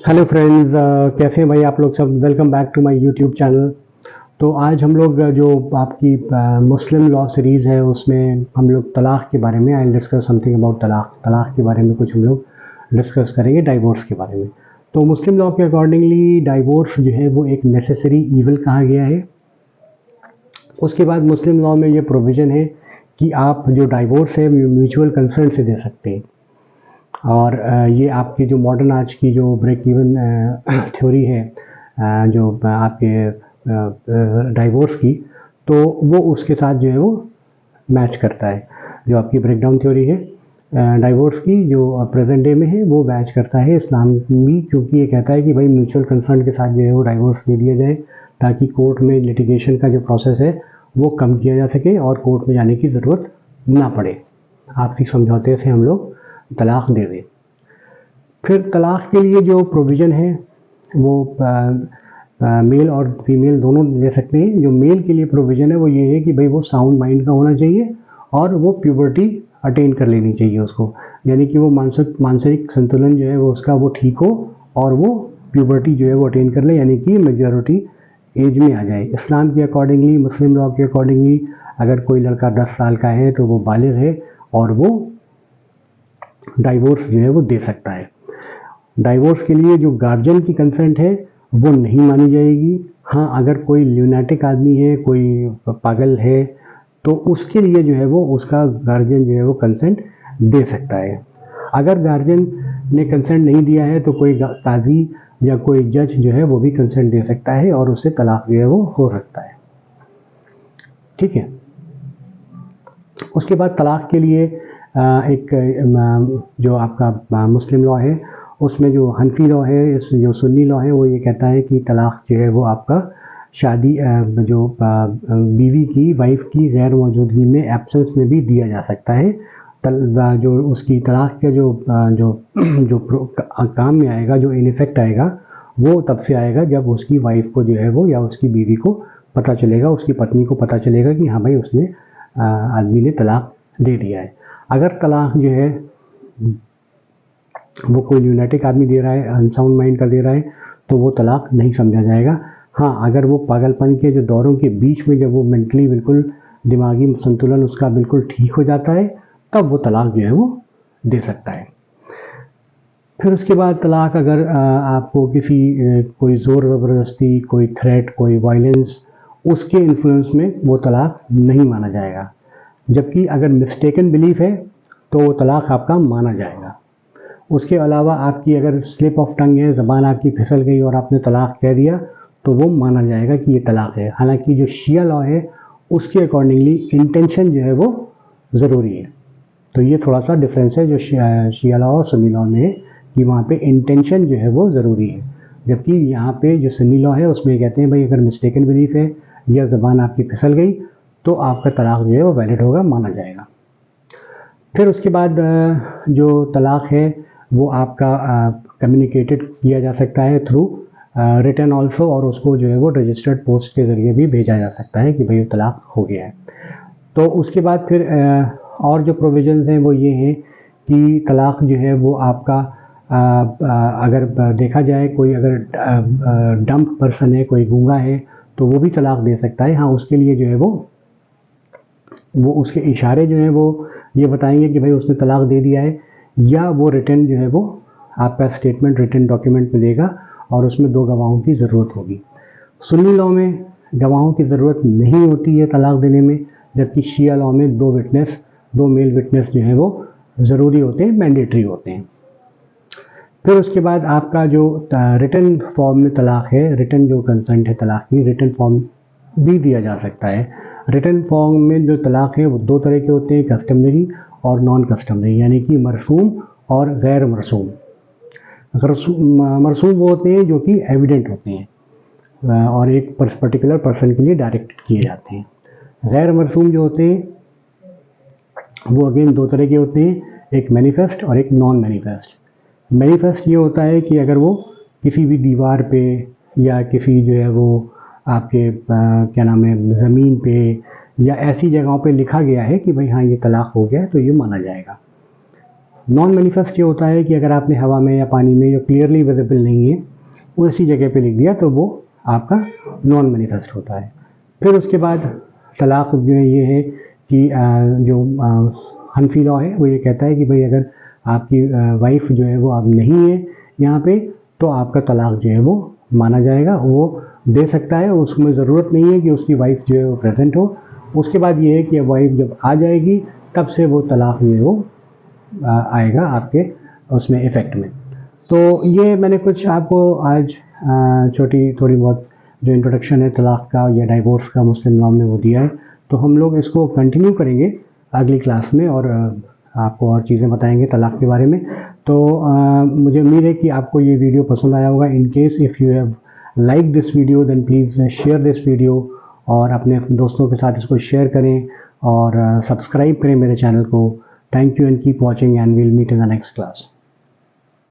Hello friends, कैसे हैं भाई आप लोग सब। Welcome back to my YouTube channel. तो आज हम लोग जो आपकी मुस्लिम लॉ सीरीज़ है उसमें हम लोग तलाक़ के बारे में आई डिस्कस समथिंग अबाउट तलाक़ के बारे में कुछ हम लोग डिस्कस करेंगे, डाइवोर्स के बारे में। तो मुस्लिम लॉ के अकॉर्डिंगली डाइवोर्स जो है वो एक नेसेसरी ईविल कहा गया है। उसके बाद मुस्लिम लॉ में ये प्रोविज़न है कि आप जो डाइवोर्स है म्यूचुअल कंसेंट से दे सकते हैं। और ये आपकी जो मॉडर्न आज की जो ब्रेक इवन थ्योरी है, जो आपके डाइवोर्स की, तो वो उसके साथ जो है वो मैच करता है। जो आपकी ब्रेकडाउन थ्योरी है डाइवोर्स की, जो प्रेजेंट डे में है, वो मैच करता है इस्लाम भी, क्योंकि ये कहता है कि भाई म्यूचुअल कंसर्न के साथ जो है वो डाइवोर्स दे दिया जाए, ताकि कोर्ट में लिटिगेशन का जो प्रोसेस है वो कम किया जा सके और कोर्ट में जाने की ज़रूरत ना पड़े। आपसी समझौते से हम लोग तलाक़ दे दें। फिर तलाक़ के लिए जो प्रोविज़न है वो मेल और फीमेल दोनों ले सकते हैं। जो मेल के लिए प्रोविज़न है वो ये है कि भाई वो साउंड माइंड का होना चाहिए और वो प्यूबर्टी अटेन कर लेनी चाहिए उसको, यानी कि वो मानसिक संतुलन जो है वो उसका वो ठीक हो और वो प्यूबर्टी जो है वो अटेन कर ले, यानी कि मेजॉरिटी एज में आ जाए। इस्लाम के अकॉर्डिंगली, मुस्लिम लॉ के अकॉर्डिंगली, अगर कोई लड़का 10 साल का है तो वो बालिग है और वो डाइवोर्स जो है वो दे सकता है। डाइवोर्स के लिए जो गार्जियन की कंसेंट है वो नहीं मानी जाएगी। हाँ, अगर कोई ल्यूनेटिक आदमी है, कोई पागल है, तो उसके लिए जो है वो उसका गार्जियन जो है वो कंसेंट दे सकता है। अगर गार्जियन ने कंसेंट नहीं दिया है तो कोई काजी या कोई जज जो है वो भी कंसेंट दे सकता है और उससे तलाक जो है वो हो सकता है। ठीक है। उसके बाद तलाक के लिए एक जो आपका मुस्लिम लॉ है उसमें जो हनफी लॉ है, इस जो सुन्नी लॉ है, वो ये कहता है कि तलाक जो है वो आपका शादी जो बीवी की, वाइफ की गैर मौजूदगी में, एब्सेंस में भी दिया जा सकता है। जो उसकी तलाक का जो जो जो काम में आएगा, जो इन इफेक्ट आएगा, वो तब से आएगा जब उसकी वाइफ को जो है वो, या उसकी बीवी को पता चलेगा, उसकी पत्नी को पता चलेगा कि हाँ भाई उसने आदमी ने तलाक दे दिया है। अगर तलाक जो है वो कोई ल्यूनेटिक आदमी दे रहा है, अनसाउंड माइंड का दे रहा है, तो वो तलाक नहीं समझा जाएगा। हाँ, अगर वो पागलपन के जो दौरों के बीच में जब वो मेंटली बिल्कुल दिमागी संतुलन उसका बिल्कुल ठीक हो जाता है, तब वो तलाक जो है वो दे सकता है। फिर उसके बाद तलाक अगर आपको किसी कोई ज़ोर ज़बरदस्ती, कोई थ्रेट, कोई वायलेंस, उसके इन्फ्लुएंस में वो तलाक नहीं माना जाएगा। जबकि अगर मिस्टेकन बिलीफ है तो वो तलाक आपका माना जाएगा। उसके अलावा आपकी अगर स्लिप ऑफ टंग है, ज़बान आपकी फिसल गई और आपने तलाक कह दिया, तो वो माना जाएगा कि ये तलाक है। हालांकि जो शिया लॉ है उसके अकॉर्डिंगली इंटेंशन जो है वो ज़रूरी है। तो ये थोड़ा सा डिफरेंस है जो शिया लॉ और सुन्नी लॉ में है, कि वहाँ पे इंटेंशन जो है वो ज़रूरी है। जबकि यहाँ पे जो सुन्नी लॉ है उसमें कहते हैं भाई अगर मिस्टेकन बिलीफ है या ज़बान आपकी फिसल गई तो आपका तलाक जो है वो वैलिड होगा, माना जाएगा। फिर उसके बाद जो तलाक है वो आपका कम्युनिकेटेड किया जा सकता है थ्रू रिटर्न ऑल्सो, और उसको जो है वो रजिस्टर्ड पोस्ट के ज़रिए भी भेजा जा सकता है कि भाई तलाक हो गया है। तो उसके बाद फिर और जो प्रोविजंस हैं वो ये हैं कि तलाक जो है वो आपका अगर देखा जाए, कोई अगर डम्प पर्सन है, कोई गूंगा है, तो वो भी तलाक दे सकता है। हाँ, उसके लिए जो है वो उसके इशारे जो हैं वो ये बताएंगे कि भाई उसने तलाक दे दिया है, या वो रिटर्न जो है वो आपका स्टेटमेंट रिटर्न डॉक्यूमेंट में देगा और उसमें 2 गवाहों की ज़रूरत होगी। सुन्नी लॉ में गवाहों की ज़रूरत नहीं होती है तलाक देने में, जबकि शिया लॉ में 2 मेल विटनेस जो हैं वो ज़रूरी होते हैं, मैंडेटरी होते हैं। फिर उसके बाद आपका जो रिटर्न फॉर्म में तलाक है, रिटर्न जो कंसेंट है तलाक की, रिटर्न फॉर्म भी दिया जा सकता है। रिटर्न फॉर्म में जो तलाक है वो 2 तरह के होते हैं, कस्टमरी और नॉन कस्टमरी, यानी कि मरसूम और गैर मरसूम। मरसूम वो होते हैं जो कि एविडेंट होते हैं और एक पर्टिकुलर पर्सन के लिए डायरेक्ट किए जाते हैं। गैर मरसूम जो होते हैं वो अगेन 2 तरह के होते हैं, एक मैनिफेस्ट और एक नॉन मैनिफेस्ट। मैनिफेस्ट ये होता है कि अगर वो किसी भी दीवार पे या किसी जो है वो आपके क्या नाम है ज़मीन पे या ऐसी जगहों पे लिखा गया है कि भाई हाँ ये तलाक हो गया है, तो ये माना जाएगा। नॉन मैनिफेस्ट ये होता है कि अगर आपने हवा में या पानी में, जो क्लियरली विजिबल नहीं है, उसी जगह पे लिख दिया तो वो आपका नॉन मैनिफेस्ट होता है। फिर उसके बाद तलाक जो है ये है कि जो हनफी लॉ है वो ये कहता है कि भाई अगर आपकी वाइफ जो है वो अब नहीं है यहाँ पे, तो आपका तलाक जो है वो माना जाएगा, वो दे सकता है, उसमें ज़रूरत नहीं है कि उसकी वाइफ जो है वो प्रेजेंट हो। उसके बाद ये है कि वाइफ जब आ जाएगी तब से वो तलाक जो है वो आएगा आपके उसमें इफ़ेक्ट में। तो ये मैंने कुछ आपको आज छोटी थोड़ी बहुत जो इंट्रोडक्शन है तलाक का या डाइवोर्स का मुस्लिम लॉ में वो दिया है। तो हम लोग इसको कंटिन्यू करेंगे अगली क्लास में और आपको और चीज़ें बताएंगे तलाक के बारे में। तो मुझे उम्मीद है कि आपको ये वीडियो पसंद आया होगा। In case if you have like this video then please share this video और अपने दोस्तों के साथ इसको शेयर करें और सब्सक्राइब करें मेरे चैनल को। Thank you and keep watching and we'll meet in the next class.